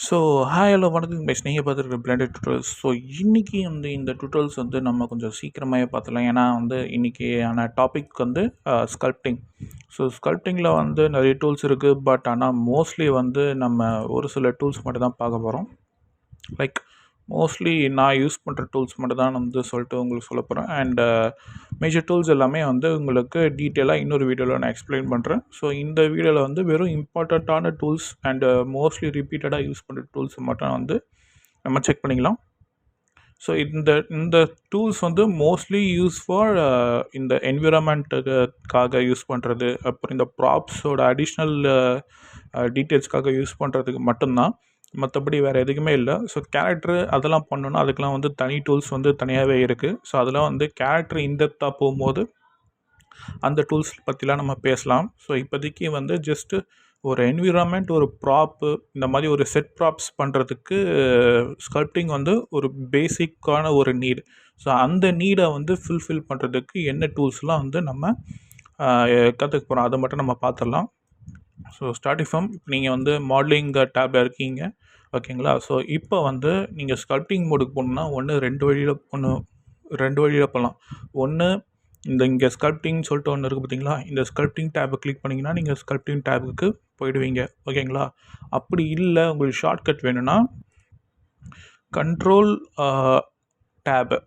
So hi hello வணக்கம் guys, நீங்கள் பார்த்துருக்க பிளண்டட் டுட்டோரியல்ஸ். ஸோ இன்றைக்கி வந்து இந்த டுட்டோரியல்ஸ் வந்து நம்ம கொஞ்சம் சீக்கிரமாகவே பார்த்துலாம். ஏன்னா வந்து இன்றைக்கியான டாபிக் வந்து ஸ்கல்ப்டிங். ஸோ ஸ்கல்ப்டிங்கில் வந்து நிறைய டூல்ஸ் இருக்குது, பட் ஆனால் மோஸ்ட்லி வந்து நம்ம ஒரு சில டூல்ஸ் மட்டும் தான் பார்க்க போகிறோம். லைக் மோஸ்ட்லி நான் யூஸ் பண்ணுற டூல்ஸ் மட்டும் தான் நான் வந்து சொல்லிட்டு உங்களுக்கு சொல்ல போகிறேன். அண்ட் மேஜர் டூல்ஸ் எல்லாமே வந்து உங்களுக்கு டீட்டெயிலாக இன்னொரு வீடியோவில் நான் எக்ஸ்பிளைன் பண்ணுறேன். ஸோ இந்த வீடியோவில் வந்து வெறும் இம்பார்ட்டண்ட்டான டூல்ஸ் அண்ட் மோஸ்ட்லி ரிப்பீட்டடாக யூஸ் பண்ணுற டூல்ஸ் மட்டும் வந்து நம்ம செக் பண்ணிக்கலாம். ஸோ இந்த டூல்ஸ் வந்து மோஸ்ட்லி யூஸ் ஃபார் இந்த என்விரான்மெண்ட்டுக்காக யூஸ் பண்ணுறது, அப்புறம் இந்த ப்ராப்ஸோட அடிஷ்னல் டீட்டெயில்ஸ்க்காக யூஸ் பண்ணுறதுக்கு மட்டும்தான். மற்றபடி வேறு எதுக்குமே இல்லை. ஸோ கேரக்டரு அதெல்லாம் பண்ணணுன்னா அதுக்கெலாம் வந்து தனி டூல்ஸ் வந்து தனியாகவே இருக்குது. ஸோ அதெல்லாம் வந்து கேரக்டர் இன்டெப்த்தாக போகும்போது அந்த டூல்ஸ் பற்றிலாம் நம்ம பேசலாம். ஸோ இப்போதைக்கு வந்து ஜஸ்ட்டு ஒரு என்விரான்மெண்ட், ஒரு ப்ராப்பு, இந்த மாதிரி ஒரு செட் ப்ராப்ஸ் பண்ணுறதுக்கு ஸ்கல்ப்டிங் வந்து ஒரு பேசிக்கான ஒரு நீடு. ஸோ அந்த நீடை வந்து ஃபுல்ஃபில் பண்ணுறதுக்கு என்ன டூல்ஸ்லாம் வந்து நம்ம கற்றுக்க போகிறோம், அதை மட்டும் நம்ம பார்த்துடலாம். ஸோ ஸ்டார்டிங் ஃப்ரம் இப்போ நீங்கள் வந்து மாடலிங் டேப்பில் இருக்கீங்க, ஓகேங்களா. ஸோ இப்போ வந்து நீங்கள் ஸ்கல்ப்டிங் மோடுக்கு போகணுன்னா ரெண்டு வழியில் போகலாம். ஒன்று இங்கே ஸ்கல்ப்டிங்னு சொல்லிட்டு ஒன்று இருக்குது பார்த்தீங்களா, இந்த ஸ்கல்ப்டிங் டேப்பை கிளிக் பண்ணிங்கன்னா நீங்கள் ஸ்கல்ப்டிங் டேப்புக்கு போயிடுவீங்க, ஓகேங்களா. அப்படி இல்லை உங்களுக்கு ஷார்ட்கட் வேணும்னா கண்ட்ரோல் டேபு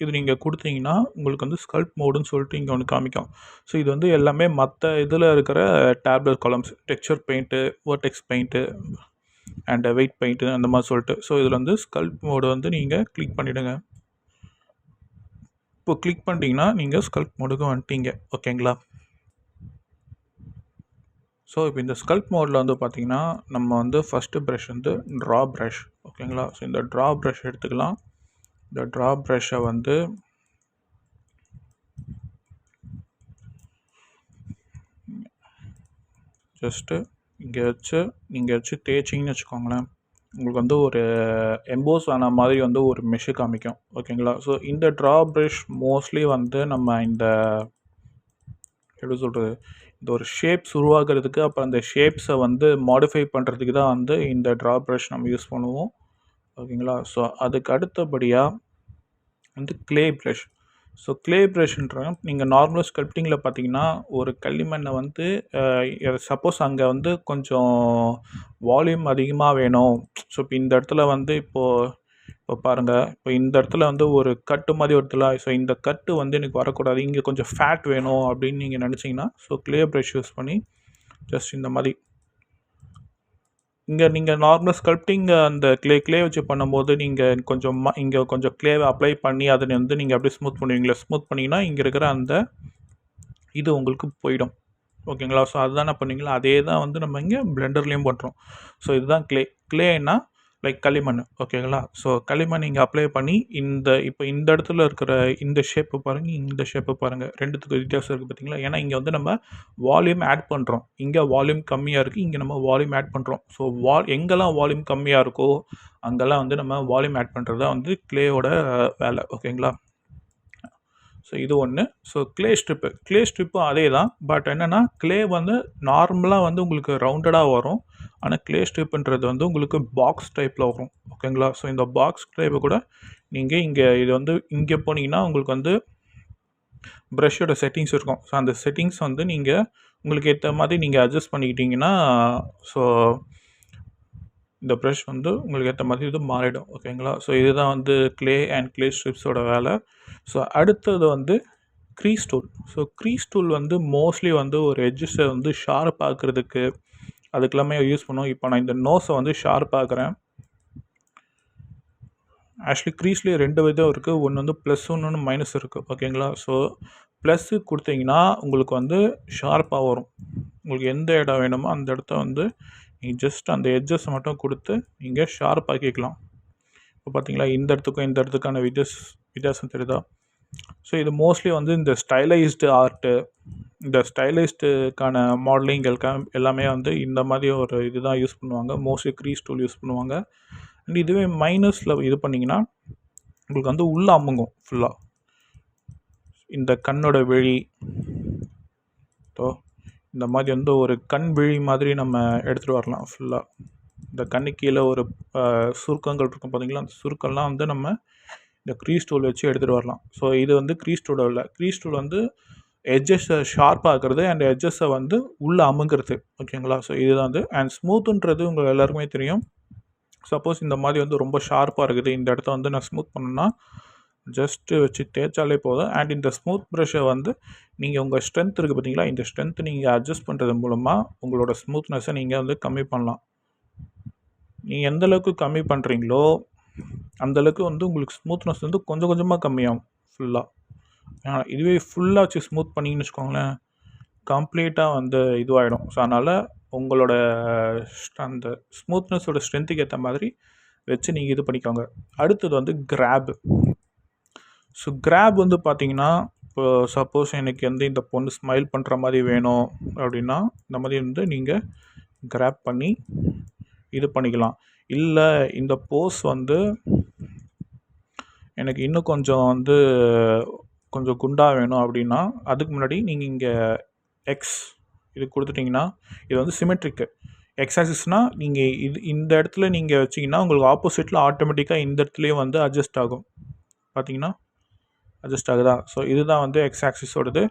இது நீங்கள் கொடுத்தீங்கன்னா உங்களுக்கு வந்து ஸ்கல்ப் மோடுன்னு சொல்லிட்டு இங்கே ஒன்று காமிக்கும். ஸோ இது வந்து எல்லாமே மற்ற இதில் இருக்கிற tablet columns, texture paint, vertex paint and weight paint அந்த மாதிரி சொல்லிட்டு. ஸோ இதில் வந்து ஸ்கல்ப் மோடு வந்து நீங்கள் கிளிக் பண்ணிவிடுங்க. இப்போ கிளிக் பண்ணிட்டீங்கன்னா நீங்கள் ஸ்கல்ப் மோடுக்கு வந்துட்டீங்க, ஓகேங்களா. ஸோ இப்போ இந்த ஸ்கல்ப் மோடில் வந்து பார்த்திங்கன்னா நம்ம வந்து ஃபஸ்ட்டு ப்ரஷ் வந்து ட்ரா ப்ரஷ், ஓகேங்களா. ஸோ இந்த ட்ரா ப்ரஷ் எடுத்துக்கலாம். இந்த ட்ரா ப்ரஷ்ஷை வந்து ஜஸ்ட்டு இங்கே வச்சு தேய்ச்சிங்கன்னு வச்சுக்கோங்களேன், உங்களுக்கு வந்து ஒரு எம்போஸ் ஆன மாதிரி வந்து ஒரு மெஷ்ஷு காமிக்கும், ஓகேங்களா. ஸோ இந்த ட்ரா ப்ரஷ் மோஸ்ட்லி வந்து நம்ம இந்த எப்படி சொல்கிறது, இந்த ஒரு ஷேப்ஸ் உருவாக்குறதுக்கு, அப்புறம் அந்த ஷேப்ஸை வந்து மாடிஃபை பண்ணுறதுக்கு தான் வந்து இந்த ட்ரா ப்ரஷ் நம்ம யூஸ் பண்ணுவோம், ஓகேங்களா. ஸோ அதுக்கு அடுத்தபடியாக வந்து க்ளே ப்ரஷ். ஸோ க்ளே ப்ரஷ்ன்றாங்க, நீங்கள் நார்மல் ஸ்கல்ப்டிங்கில் பார்த்தீங்கன்னா ஒரு களிமண்ணை வந்து சப்போஸ் அங்கே வந்து கொஞ்சம் வால்யூம் அதிகமாக வேணும். ஸோ இப்போ இந்த இடத்துல வந்து இப்போ பாருங்கள், இப்போ இந்த இடத்துல வந்து ஒரு கட்டு மாதிரி வருதுல, ஸோ இந்த கட்டு வந்து எனக்கு வரக்கூடாது, இங்கே கொஞ்சம் ஃபேட் வேணும் அப்படின்னு நீங்கள் நினச்சிங்கன்னா ஸோ க்ளே ப்ரஷ் யூஸ் பண்ணி ஜஸ்ட் இந்த மாதிரி இங்கே நீங்கள் நார்மல் ஸ்கல்ப்டிங் அந்த க்ளே வச்சு பண்ணும்போது நீங்கள் இங்கே கொஞ்சம் க்ளேவை அப்ளை பண்ணி அதை வந்து நீங்கள் அப்படியே ஸ்மூத் பண்ணுவீங்களா, ஸ்மூத் பண்ணிங்கன்னா இங்கே இருக்கிற அந்த இது உங்களுக்கு போயிடும், ஓகேங்களா. ஸோ அதுதானே பண்ணுவீங்களா, அதே தான் வந்து நம்ம இங்கே பிளெண்டர்லேயும் பண்ணுறோம். ஸோ இதுதான் க்ளேனா லைக் களிமண், ஓகேங்களா. ஸோ களிமண் இங்கே அப்ளை பண்ணி இப்போ இந்த இடத்துல இருக்கிற இந்த ஷேப்பு பாருங்கள், இந்த ஷேப்பு பாருங்கள், ரெண்டுத்துக்கு வித்தியாசம் இருக்குது பார்த்தீங்களா. ஏன்னா இங்கே வந்து நம்ம வால்யூம் ஆட் பண்ணுறோம், இங்கே வால்யூம் கம்மியாக இருக்குது, இங்கே நம்ம வால்யூம் ஆட் பண்ணுறோம். ஸோ எங்கெல்லாம் வால்யூம் கம்மியாக இருக்கோ அங்கெல்லாம் வந்து நம்ம வால்யூம் ஆட் பண்ணுறது தான் வந்து க்ளேயோட வேலை, ஓகேங்களா. ஸோ இது ஒன்று. ஸோ க்ளே ஸ்ட்ரிப்பும் அதே தான், பட் என்னென்னா க்ளே வந்து நார்மலாக வந்து உங்களுக்கு ரவுண்டடாக வரும், ஆனால் க்ளே ஸ்ட்ரிப்புன்றது வந்து உங்களுக்கு பாக்ஸ் டைப்பில் வரும், ஓகேங்களா. ஸோ இந்த பாக்ஸ் டைப்பை கூட நீங்கள் இது வந்து இங்கே போனீங்கன்னா உங்களுக்கு வந்து ப்ரஷ்ஷோட செட்டிங்ஸ் இருக்கும். ஸோ அந்த செட்டிங்ஸ் வந்து நீங்கள் உங்களுக்கு ஏற்ற மாதிரி நீங்கள் அட்ஜஸ்ட் பண்ணிக்கிட்டிங்கன்னா ஸோ இந்த ப்ரஷ் வந்து உங்களுக்கு ஏற்ற மாதிரி இது மாறிடும், ஓகேங்களா. ஸோ இதுதான் வந்து க்ளே அண்ட் க்ளே ஸ்ட்ரிப்ஸோட வேலை. ஸோ அடுத்தது வந்து crease tool. So crease tool வந்து மோஸ்ட்லி வந்து ஒரு எட்ஜஸை வந்து ஷார்ப் ஆக்குறதுக்கு அதுக்கெல்லாமே யூஸ் பண்ணுவோம். இப்போ நான் இந்த நோஸை வந்து ஷார்ப் ஆக்குறேன். ஆக்சுவலி க்ரீஸ்லேயே 2 விதம் இருக்குது, ஒன்று வந்து ப்ளஸ், ஒன்று மைனஸ் இருக்குது, ஓகேங்களா. ஸோ ப்ளஸ்ஸு கொடுத்தீங்கன்னா உங்களுக்கு வந்து ஷார்ப்பாக வரும். உங்களுக்கு எந்த இடம் வேணுமோ அந்த இடத்த வந்து நீங்கள் ஜஸ்ட் அந்த எட்ஜஸை மட்டும் கொடுத்து நீங்கள் ஷார்ப் ஆக்கிக்கலாம். இப்போ பார்த்தீங்களா, இந்த இடத்துக்கான வித்தியாசம் தெரியுதா. ஸோ இது மோஸ்ட்லி வந்து இந்த ஸ்டைலைஸ்டு ஆர்ட்டு, இந்த ஸ்டைலிஸ்ட்டுக்கான மாடலிங் எல்லாமே வந்து இந்த மாதிரி ஒரு இது தான் யூஸ் பண்ணுவாங்க, மோஸ்ட்லி க்ரீஸ் டூல் யூஸ் பண்ணுவாங்க. அண்ட் இதுவே மைனஸில் இது பண்ணிங்கன்னா உங்களுக்கு வந்து உள்ளே அமுங்கும் ஃபுல்லாக, இந்த கண்ணோட விழி, இந்த மாதிரி வந்து ஒரு கண் விழி மாதிரி நம்ம எடுத்துகிட்டு வரலாம் ஃபுல்லாக. இந்த கண்ணு கீழே ஒரு சுருக்கங்கள் இருக்கும் பார்த்தீங்களா, அந்த சுருக்கம்லாம் வந்து நம்ம இந்த க்ரீஸ் டூல் வச்சு எடுத்துகிட்டு வரலாம். ஸோ இது வந்து க்ரீஸ் டூல் இல்லை. க்ரீஸ் டூல் வந்து எட்ஜஸை ஷார்ப்பாக ஆக்குறது அண்ட் எட்ஜஸை வந்து உள்ளே அமுங்கிறது. ஓகேங்களா? ஸோ இதுதான் வந்து அண்ட் ஸ்மூத்துன்றது உங்கள் எல்லாருக்குமே தெரியும். சப்போஸ் இந்த மாதிரி வந்து ரொம்ப ஷார்ப்பாக இருக்குது, இந்த இடத்த வந்து நான் ஸ்மூத் பண்ணணும்னா ஜஸ்ட்டு வச்சு தேய்ச்சாலே போதும். அண்ட் இந்த ஸ்மூத் ப்ரஷ்ஷை வந்து நீங்கள் உங்கள் ஸ்ட்ரென்த் இருக்குது பார்த்தீங்களா, இந்த ஸ்ட்ரென்த் நீங்கள் அட்ஜஸ்ட் பண்ணுறது மூலமாக உங்களோட ஸ்மூத்னஸை நீங்கள் வந்து கம்மி பண்ணலாம். நீங்கள் எந்த அளவுக்கு கம்மி பண்ணுறீங்களோ அந்தளவுக்கு வந்து உங்களுக்கு ஸ்மூத்னஸ் வந்து கொஞ்சம் கொஞ்சமாக கம்மியாகும் ஃபுல்லாக. இதுவே ஃபுல்லாக வச்சு ஸ்மூத் பண்ணிங்கன்னு வச்சுக்கோங்களேன், கம்ப்ளீட்டாக வந்து இதுவாகிடும். ஸோ அதனால் உங்களோட அந்த ஸ்மூத்னஸோட ஸ்ட்ரென்த்துக்கு ஏற்ற மாதிரி வச்சு நீங்கள் இது பண்ணிக்கோங்க. அடுத்தது வந்து கிராப். ஸோ கிராப் வந்து பார்த்தீங்கன்னா, இப்போ சப்போஸ் எனக்கு வந்து இந்த பொண்ணு ஸ்மைல் பண்ணுற மாதிரி வேணும் அப்படின்னா, இந்த மாதிரி வந்து நீங்கள் கிராப் பண்ணி இது பண்ணிக்கலாம். இல்லை இந்த போஸ் வந்து எனக்கு இன்னும் கொஞ்சம் வந்து கொஞ்சம் குண்டாக வேணும் அப்படின்னா, அதுக்கு முன்னாடி நீங்கள் இங்கே எக்ஸ் இது கொடுத்துட்டிங்கன்னா, இது வந்து சிமெட்ரிக்கு. எக்ஸ் ஆக்சிஸ்னால் நீங்கள் இந்த இடத்துல நீங்கள் வச்சிங்கன்னா உங்களுக்கு ஆப்போசிட்டில் ஆட்டோமேட்டிக்காக இந்த இடத்துலையும் வந்து அட்ஜஸ்ட் ஆகும். பார்த்தீங்கன்னா அட்ஜஸ்ட் ஆகுதா? ஸோ இதுதான் வந்து எக்ஸ் ஆக்சிஸோடது.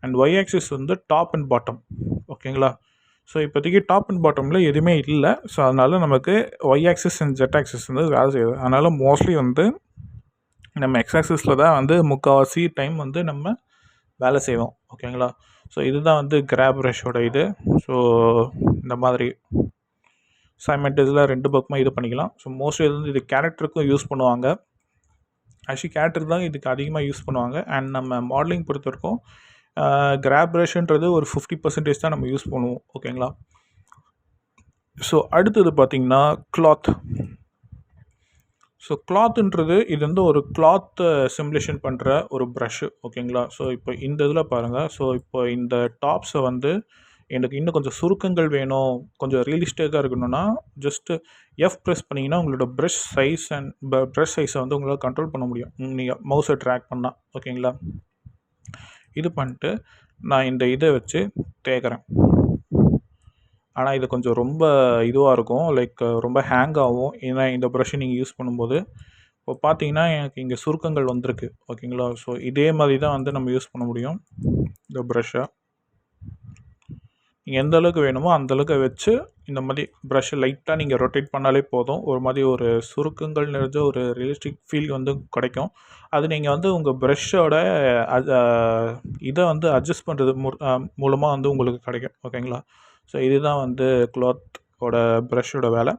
அண்ட் ஒய் ஆக்சிஸ் வந்து டாப் அண்ட் பாட்டம். ஓகேங்களா? ஸோ இப்போதைக்கு டாப் அண்ட் பாட்டமில் எதுவுமே இல்லை. ஸோ அதனால் நமக்கு y axis and z axis வந்து வேலை செய்யுது. அதனால் மோஸ்ட்லி வந்து நம்ம எக்ஸ் ஆக்சிஸில் தான் வந்து முக்கால்வாசி டைம் வந்து நம்ம வேலை செய்வோம். ஓகேங்களா? ஸோ இதுதான் வந்து கிராப் ப்ரஷோட இது. ஸோ இந்த மாதிரி சைமல்டேனியஸாக 2 பக்கமாக இது பண்ணிக்கலாம். ஸோ மோஸ்ட்லி இது வந்து இது கேரக்டருக்கும் யூஸ் பண்ணுவாங்க. ஆக்சுவலி கேரக்டர் தான் இதுக்கு அதிகமாக யூஸ் பண்ணுவாங்க. அண்ட் நம்ம மாடலிங் பொறுத்த வரைக்கும் கிராப் ப்ரஷ்ன்றது ஒரு 50% தான் நம்ம யூஸ் பண்ணுவோம். ஓகேங்களா? ஸோ அடுத்தது பார்த்திங்கன்னா கிளாத். ஸோ கிளாத்துன்றது இது வந்து ஒரு கிளாத்தை சிமுலேஷன் பண்ணுற ஒரு ப்ரஷ்ஷு. ஓகேங்களா? ஸோ இப்போ இந்த இதில் பாருங்கள். ஸோ இப்போ இந்த டாப்ஸை வந்து எனக்கு இன்னும் கொஞ்சம் சுருக்கங்கள் வேணும், கொஞ்சம் ரியலிஸ்டிக்காக இருக்கணும்னா ஜஸ்ட்டு எஃப் ப்ரெஸ் பண்ணிங்கன்னா உங்களோட ப்ரஷ் சைஸ் அண்ட் ப்ரஷ் சைஸை வந்து உங்களால் கண்ட்ரோல் பண்ண முடியும், நீங்கள் மவுஸை ட்ராக் பண்ணால். ஓகேங்களா? இது பண்ணிட்டு நான் இந்த இதை வச்சு தேய்க்கிறேன். ஆனால் இது கொஞ்சம் ரொம்ப இதுவாக இருக்கும், லைக் ரொம்ப ஹேங் ஆகும். ஏன்னா இந்த ப்ரஷ்ஷை நீங்கள் யூஸ் பண்ணும்போது இப்போ பார்த்தீங்கன்னா எனக்கு இங்கே சுருக்கங்கள் வந்திருக்கு. ஓகேங்களா? ஸோ இதே மாதிரி தான் வந்து நம்ம யூஸ் பண்ண முடியும் இந்த ப்ரஷ்ஷை. நீங்கள் எந்த அளவுக்கு வேணுமோ அந்தளவுக்கு வச்சு இந்த மாதிரி ப்ரஷ்ஷை லைட்டாக நீங்கள் ரொட்டேட் பண்ணாலே போதும். ஒரு மாதிரி ஒரு சுருக்கங்கள் நிறைஞ்ச ஒரு ரியலிஸ்டிக் ஃபீல் வந்து கிடைக்கும். அது நீங்கள் வந்து உங்கள் ப்ரஷ்ஷோட இதை வந்து அட்ஜஸ்ட் பண்ணுறது மூலமாக வந்து உங்களுக்கு கிடைக்கும். ஓகேங்களா? ஸோ இதுதான் வந்து கிளாத்தோட ப்ரஷ்ஷோட வேலை.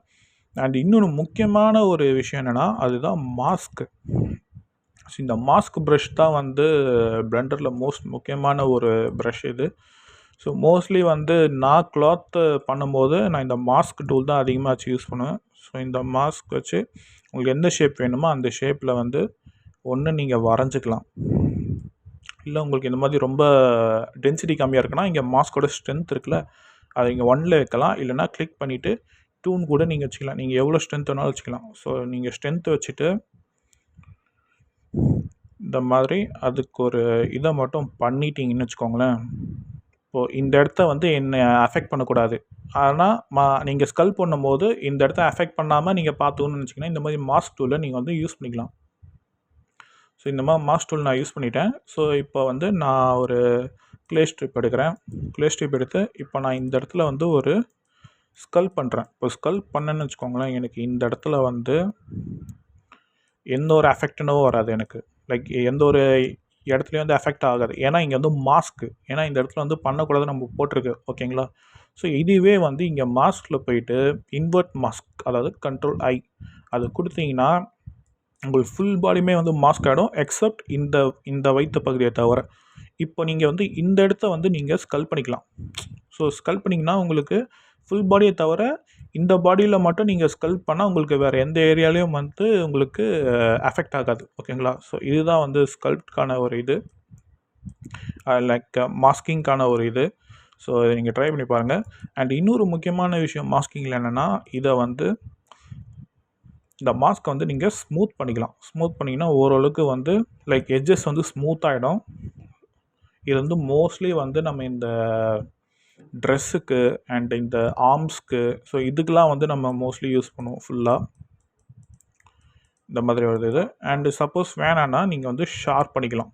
அண்ட் இன்னொன்று முக்கியமான ஒரு விஷயம் என்னென்னா அதுதான் மாஸ்க்கு. ஸோ இந்த மாஸ்க் ப்ரஷ் தான் வந்து பிளெண்டரில் மோஸ்ட் முக்கியமான ஒரு ப்ரஷ் இது. ஸோ மோஸ்ட்லி வந்து நான் கிளாத்து பண்ணும்போது நான் இந்த மாஸ்க் டூல் தான் அதிகமாக வச்சு யூஸ் பண்ணுவேன். ஸோ இந்த மாஸ்க் வச்சு உங்களுக்கு எந்த ஷேப் வேணுமோ அந்த ஷேப்பில் வந்து ஒன்று நீங்கள் வரைஞ்சிக்கலாம். இல்லை உங்களுக்கு இந்த மாதிரி ரொம்ப டென்சிட்டி கம்மியாக இருக்குன்னா இங்கே மாஸ்கோட ஸ்ட்ரென்த் இருக்குல்ல, அதை இங்கே 1ல் வைக்கலாம். இல்லைனா கிளிக் பண்ணிவிட்டு 2ன்னு கூட நீங்கள் வச்சுக்கலாம். நீங்கள் எவ்வளோ ஸ்ட்ரென்த் வேணாலும் வச்சுக்கலாம். ஸோ நீங்கள் ஸ்ட்ரென்த் வச்சுட்டு இந்த மாதிரி அதுக்கு ஒரு இதை மட்டும் பண்ணிட்டீங்கன்னு வச்சுக்கோங்களேன். இப்போது இந்த இடத்த வந்து என்னை அஃபெக்ட் பண்ணக்கூடாது. ஆனால் நீங்கள் ஸ்கல் பண்ணும்போது இந்த இடத்த அஃபெக்ட் பண்ணாமல் நீங்கள் பார்த்துக்கணும்னு நினச்சிங்கன்னா இந்த மாதிரி மாஸ்க் டூலை நீங்கள் வந்து யூஸ் பண்ணிக்கலாம். ஸோ இந்த மாதிரி மாஸ்க் டூல் நான் யூஸ் பண்ணிட்டேன். ஸோ இப்போ வந்து நான் ஒரு க்ளே ஸ்ட்ரிப் எடுக்கிறேன். க்ளே ஸ்ட்ரிப் எடுத்து இப்போ நான் இந்த இடத்துல வந்து ஒரு ஸ்கல் பண்ணுறேன். இப்போ ஸ்கல் பண்ணேன்னு வச்சுக்கோங்களேன், எனக்கு இந்த இடத்துல வந்து எந்த ஒரு அஃபெக்டனும் வராது எனக்கு. லைக் எந்த ஒரு இடத்துலையும் வந்து அஃபெக்ட் ஆகாது. ஏன்னா இங்கே வந்து மாஸ்க்கு, ஏன்னா இந்த இடத்துல வந்து பண்ணக்கூடாதுன்னு நம்ம போட்டிருக்கு. ஓகேங்களா? ஸோ இதுவே வந்து இங்கே மாஸ்கில் போயிட்டு இன்வெர்ட் மாஸ்க், அதாவது கண்ட்ரோல் ஐ அது கொடுத்தீங்கன்னா உங்களுக்கு ஃபுல் பாடியுமே வந்து மாஸ்க் ஆகிடும் எக்ஸப்ட் இந்த வயிற்று பகுதியை தவிர. இப்போ நீங்கள் வந்து இந்த இடத்த வந்து நீங்கள் ஸ்கல் பண்ணிக்கலாம். ஸோ ஸ்கல் பண்ணிங்கன்னா உங்களுக்கு ஃபுல் பாடியை தவிர இந்த பாடியில் மட்டும் நீங்கள் ஸ்கல் பண்ணால் உங்களுக்கு வேறு எந்த ஏரியாலையும் வந்து உங்களுக்கு அஃபெக்ட் ஆகாது. ஓகேங்களா? ஸோ இதுதான் வந்து ஸ்கல்ப்ட்கான ஒரு இது, லைக் மாஸ்கிங்கான ஒரு இது. ஸோ இதை நீங்கள் ட்ரை பண்ணி பாருங்கள். அண்ட் இன்னொரு முக்கியமான விஷயம் மாஸ்கிங்கில் என்னென்னா, இதை வந்து இந்த மாஸ்க்கை வந்து நீங்கள் ஸ்மூத் பண்ணிக்கலாம். ஸ்மூத் பண்ணிங்கன்னா ஓரளவுக்கு வந்து லைக் எட்ஜஸ் வந்து ஸ்மூத் ஆகிடும். இது வந்து மோஸ்ட்லி வந்து நம்ம இந்த ட்ரெஸ்ஸுக்கு அண்ட் இந்த ஆர்ம்ஸ்க்கு, ஸோ இதுக்கெலாம் வந்து நம்ம மோஸ்ட்லி யூஸ் பண்ணுவோம் ஃபுல்லாக. இந்த மாதிரி வருது இது. அண்டு சப்போஸ் வேணான்னா நீங்கள் வந்து ஷார்ப் பண்ணிக்கலாம்.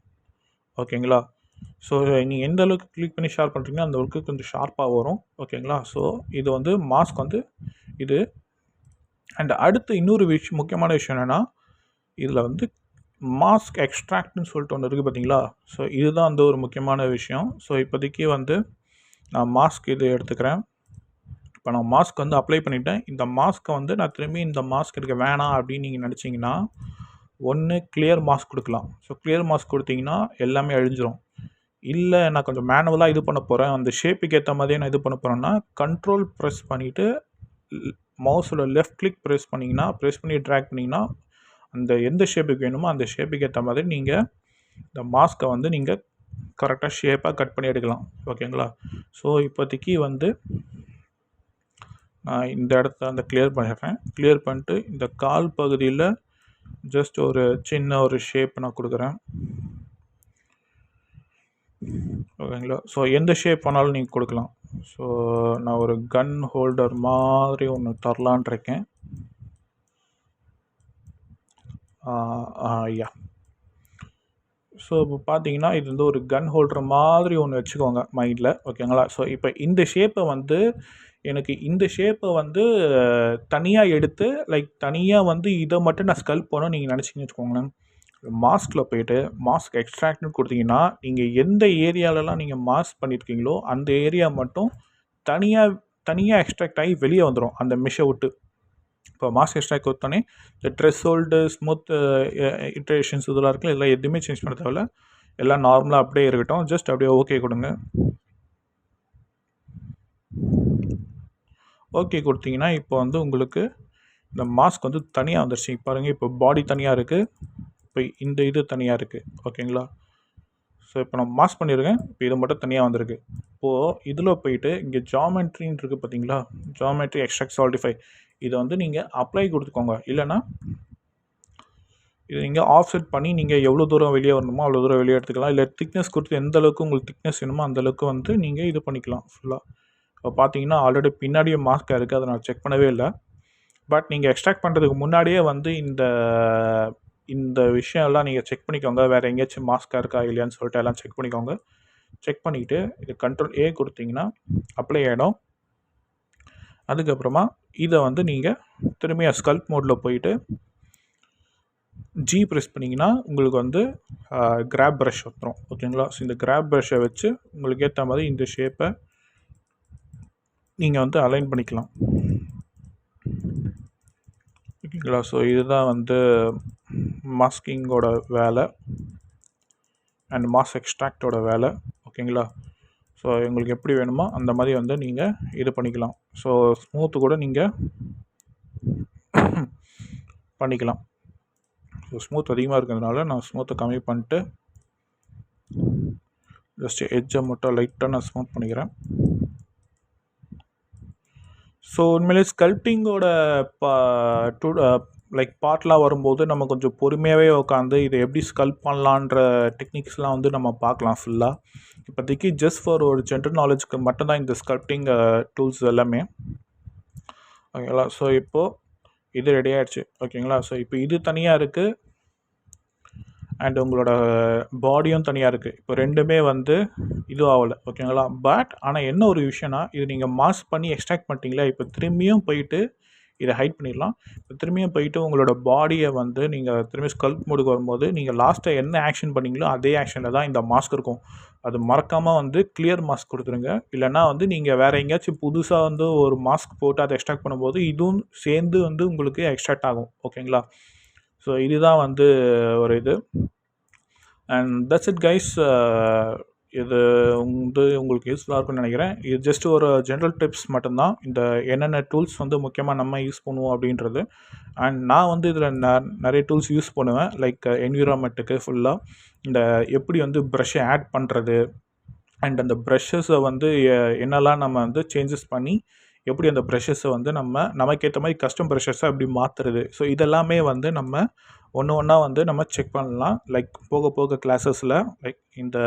ஓகேங்களா? ஸோ நீங்கள் எந்த அளவுக்கு கிளிக் பண்ணி ஷார்ப் பண்ணுறீங்களோ அந்த அளவுக்கு கொஞ்சம் ஷார்ப்பாக வரும். ஓகேங்களா? ஸோ இது வந்து மாஸ்க் வந்து இது. அண்ட் அடுத்து இன்னொரு முக்கியமான விஷயம் என்னென்னா, இதில் வந்து மாஸ்க் எக்ஸ்ட்ராக்ட்னு சொல்லிட்டு ஒன்று இருக்குது பார்த்தீங்களா? ஸோ இதுதான் வந்து ஒரு முக்கியமான விஷயம். ஸோ இப்போதைக்கு வந்து நான் மாஸ்க் இது எடுத்துக்கிறேன். இப்போ நான் மாஸ்க் வந்து அப்ளை பண்ணிவிட்டேன். இந்த மாஸ்க்கை வந்து நான் திரும்பி இந்த மாஸ்க் எனக்கு வேணாம் அப்படின்னு நீங்கள் நினச்சிங்கன்னா, ஒன்று கிளியர் மாஸ்க் கொடுக்கலாம். ஸோ கிளியர் மாஸ்க் கொடுத்தீங்கன்னா எல்லாமே அழிஞ்சிரும். இல்லை நான் கொஞ்சம் மேனுவலாக இது பண்ண போகிறேன், அந்த ஷேப்புக்கு ஏற்ற மாதிரியே நான் இது பண்ண போகிறேன்னா, கண்ட்ரோல் ப்ரெஸ் பண்ணிவிட்டு மவுஸோட லெஃப்ட் கிளிக் ப்ரெஸ் பண்ணி ட்ராக் பண்ணிங்கன்னா, அந்த எந்த ஷேப்புக்கு வேணுமோ அந்த ஷேப்புக்கு ஏற்ற மாதிரி நீங்கள் இந்த மாஸ்க்கை வந்து நீங்கள் கரெக்டாக ஷேப்பாக கட் பண்ணி எடுக்கலாம். ஓகேங்களா? ஸோ இப்போதைக்கு வந்து நான் இந்த இடத்த வந்து கிளியர் பண்ணிடுறேன். கிளியர் பண்ணிட்டு இந்த கால் பகுதியில் ஜஸ்ட் ஒரு சின்ன ஒரு ஷேப் நான் கொடுக்குறேன். ஓகேங்களா? ஸோ எந்த ஷேப் வேணாலும் நீங்கள் கொடுக்கலாம். ஸோ நான் ஒரு கன் ஹோல்டர் மாதிரி ஒன்று தரலான் இருக்கேன். யா. ஸோ இப்போ பார்த்தீங்கன்னா இது வந்து ஒரு கன் ஹோல்டர் மாதிரி ஒன்று வச்சுக்கோங்க மைண்டில். ஓகேங்களா? ஸோ இப்போ இந்த ஷேப்பை வந்து இந்த ஷேப்பை வந்து தனியாக எடுத்து தனியாக வந்து இதை மட்டும் நான் ஸ்கல்ப் பண்ணணும்னு நீங்கள் நினச்சிங்கன்னு வச்சுக்கோங்களேன். மாஸ்கில் போய்ட்டு மாஸ்க் எக்ஸ்ட்ராக்ட்னு கொடுத்தீங்கன்னா, நீங்கள் எந்த ஏரியாலலாம் நீங்கள் மாஸ்க் பண்ணியிருக்கீங்களோ அந்த ஏரியா மட்டும் தனியாக எக்ஸ்ட்ராக்ட் ஆகி வெளியே வந்துடும் அந்த மெஷ்ஷை விட்டு. இப்போ மாஸ்க் எக்ஸ்ட்ராக்ட் கொடுத்தோன்னே இந்த த்ரெஷ்ஹோல்டு, ஸ்மூத் இட்ரேஷன்ஸ் இதெல்லாம் இருக்குல்ல, இதெல்லாம் எதுவுமே சேஞ்ச் பண்ண தேவையில்ல. எல்லாம் நார்மலாக அப்படியே இருக்கட்டும். ஜஸ்ட் அப்படியே ஓகே கொடுங்க. ஓகே கொடுத்தீங்கன்னா இப்போ வந்து உங்களுக்கு இந்த மாஸ்க் வந்து தனியாக வந்துருச்சு. பாருங்கள், இப்போ பாடி தனியாக இருக்குது, இப்போ இந்த இது தனியாக இருக்குது. ஓகேங்களா? ஸோ இப்போ நான் மாஸ்க் பண்ணியிருக்கேன். இப்போ இது மட்டும் தனியாக வந்திருக்கு. இப்போது இதில் போயிட்டு இங்கே ஜாமெட்ரின்னு இருக்குது பார்த்தீங்களா? ஜாமெட்ரி எக்ஸ்ட்ராக்ட் சால்டிஃபை, இதை வந்து நீங்கள் அப்ளை கொடுத்துக்கோங்க. இல்லைனா இதை நீங்கள் ஆஃப்செட் பண்ணி நீங்கள் எவ்வளோ தூரம் வெளியே வரணுமோ அவ்வளோ தூரம் வெளியே எடுத்துக்கலாம். இல்லை திக்னஸ் கொடுத்து எந்த அளவுக்கு உங்களுக்கு திக்னஸ் வேணுமோ அந்தளவுக்கு வந்து நீங்கள் இது பண்ணிக்கலாம் ஃபுல்லாக. இப்போ பார்த்தீங்கன்னா ஆல்ரெடி பின்னாடியே மாஸ்க்காக இருக்குது, அதை நான் செக் பண்ணவே இல்லை. பட் நீங்கள் எக்ஸ்ட்ராக்ட் பண்ணுறதுக்கு முன்னாடியே வந்து இந்த விஷயம் எல்லாம் நீங்கள் செக் பண்ணிக்கோங்க. வேறு எங்கேயாச்சும் மாஸ்க்காக இருக்கா இல்லையான்னு சொல்லிட்டு எல்லாம் செக் பண்ணிக்கோங்க. செக் பண்ணிவிட்டு இது கண்ட்ரோல் ஏ கொடுத்தீங்கன்னா அப்ளை ஆகிடும். அதுக்கப்புறமா இதை வந்து நீங்கள் திரும்பிய ஸ்கல்ப் மோடில் போயிட்டு ஜி ப்ரெஸ் பண்ணிங்கன்னா உங்களுக்கு வந்து கிராப் ப்ரஷ் வந்துடும். ஓகேங்களா? ஸோ இந்த கிராப் ப்ரஷ்ஷை வச்சு உங்களுக்கு ஏற்ற மாதிரி இந்த ஷேப்பை நீங்கள் வந்து அலைன் பண்ணிக்கலாம். ஓகேங்களா? ஸோ இதுதான் வந்து மாஸ்கிங்கோட வேலை அண்ட் மாஸ்க் எக்ஸ்ட்ராக்டோட வேலை. ஓகேங்களா? ஸோ உங்களுக்கு எப்படி வேணுமோ அந்த மாதிரி வந்து நீங்கள் இது பண்ணிக்கலாம். ஸோ ஸ்மூத்து கூட நீங்கள் பண்ணிக்கலாம். ஸோ ஸ்மூத் அதிகமாக இருக்கிறதுனால நான் ஸ்மூத்தை கம்மி பண்ணிட்டு ஜஸ்ட் எட்ஜை மட்டும் லைட்டாக நான் ஸ்மூத் பண்ணிக்கிறேன். ஸோ உண்மையிலே ஸ்கல்ப்டிங்கோட பார்ட்லாம் வரும்போது நம்ம கொஞ்சம் பொறுமையாகவே உட்காந்து இதை எப்படி ஸ்கல்ப் பண்ணலான்ற டெக்னிக்ஸ்லாம் வந்து நம்ம பார்க்கலாம் ஃபுல்லாக. இப்போதைக்கு ஜஸ்ட் ஃபார் ஒரு ஜென்ரல் நாலேஜுக்கு மட்டும்தான் இந்த ஸ்கல்ப்டிங் டூல்ஸ் எல்லாமே. ஓகேங்களா? ஸோ இப்போது இது ரெடி ஆகிடுச்சு. ஓகேங்களா? ஸோ இப்போ இது தனியாக இருக்குது அண்ட் உங்களோட பாடியும் தனியாக இருக்குது. இப்போ ரெண்டுமே வந்து இது ஆகலை. ஓகேங்களா? பட் ஆனால் என்ன ஒரு விஷயம்னா, இது நீங்கள் மாஸ்க் பண்ணி எக்ஸ்ட்ராக்ட் பண்ணிட்டீங்களா, இப்போ திரும்பியும் போயிட்டு இதை ஹைட் பண்ணிடலாம். இப்போ திரும்பியும் போயிட்டு உங்களோட பாடியை வந்து நீங்கள் திரும்பி ஸ்கல்ப் மோடுக்கு வரும்போது நீங்கள் லாஸ்ட்டாக என்ன ஆக்ஷன் பண்ணீங்களோ அதே ஆக்ஷனில் தான் இந்த மாஸ்க் இருக்கும். அது மறக்காமல் வந்து கிளியர் மாஸ்க் கொடுத்துருங்க. இல்லைனா வந்து நீங்கள் வேறு எங்கேயாச்சும் புதுசாக வந்து ஒரு மாஸ்க் போட்டு அதை எக்ஸ்ட்ராக்ட் பண்ணும்போது இதுவும் சேர்ந்து வந்து உங்களுக்கு எக்ஸ்ட்ராக்ட் ஆகும். ஓகேங்களா? ஸோ இதுதான் வந்து ஒரு இது. And that's it guys. இது வந்து உங்களுக்கு யூஸ்ஃபுல்லாக இருக்கும்னு நினைக்கிறேன். இது ஜஸ்ட் ஒரு ஜென்ரல் டிப்ஸ் மட்டும்தான். இந்த என்னென்ன டூல்ஸ் வந்து முக்கியமாக நம்ம யூஸ் பண்ணுவோம் அப்படின்றது. அண்ட் நான் வந்து இதில் நிறைய டூல்ஸ் யூஸ் பண்ணுவேன். என்விரான்மெண்ட்டுக்கு ஃபுல்லாக இந்த எப்படி வந்து ப்ரஷ்ஷை ஆட் பண்ணுறது அண்ட் அந்த ப்ரஷ்ஷஸை வந்து என்னெல்லாம் நம்ம வந்து சேஞ்சஸ் பண்ணி எப்படி அந்த ப்ரஷ்ஷஸை வந்து நமக்கேற்ற மாதிரி கஸ்டம் ப்ரஷ்ஷஸை எப்படி மாற்றுறது. ஸோ இதெல்லாமே வந்து நம்ம ஒன்று ஒன்றா வந்து நம்ம செக் பண்ணலாம். போக போக கிளாஸஸில் இந்த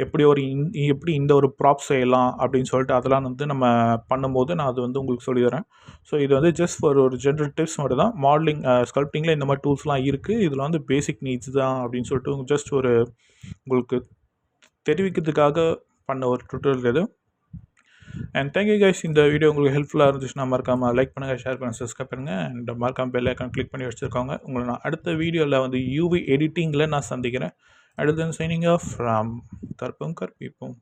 எப்படி இந்த ஒரு ப்ராப் செய்யலாம் அப்படின்னு சொல்லிட்டு அதெல்லாம் வந்து நம்ம பண்ணும்போது நான் அது வந்து உங்களுக்கு சொல்லித்தரேன். ஸோ இது வந்து ஜஸ்ட் ஃபார் ஒரு ஜென்ரல் டிப்ஸ் மட்டும் தான். மாடலிங் ஸ்கல்ப்டிங்கில் இந்த மாதிரி டூல்ஸ்லாம் இருக்குது. இதில் வந்து பேசிக் நீட்ஸ் தான் அப்படின்னு சொல்லிட்டு ஜஸ்ட் ஒரு உங்களுக்கு தெரிவிக்கிறதுக்காக பண்ண ஒரு டுட்டோரியல் இது. And thank you guys. இந்த வீடியோ உங்களுக்கு ஹெல்ப்ஃபுல்லாக இருந்துச்சுன்னா மறக்காமல் லைக் பண்ணுங்கள், ஷேர் பண்ணுங்கள், சப்ஸ்கிரைப் பண்ணுங்கள். அண்ட் மறக்காமல் பெல் ஐக்கான் கிளிக் பண்ணி வச்சுருக்காங்க. உங்களை நான் அடுத்த வீடியோவில் வந்து யூவி எடிட்டிங்கில் நான் சந்திக்கிறேன். அடுத்து சைனிங் ஆஃப் ஃப்ரம் கற்பம் கற்பிப்போம்.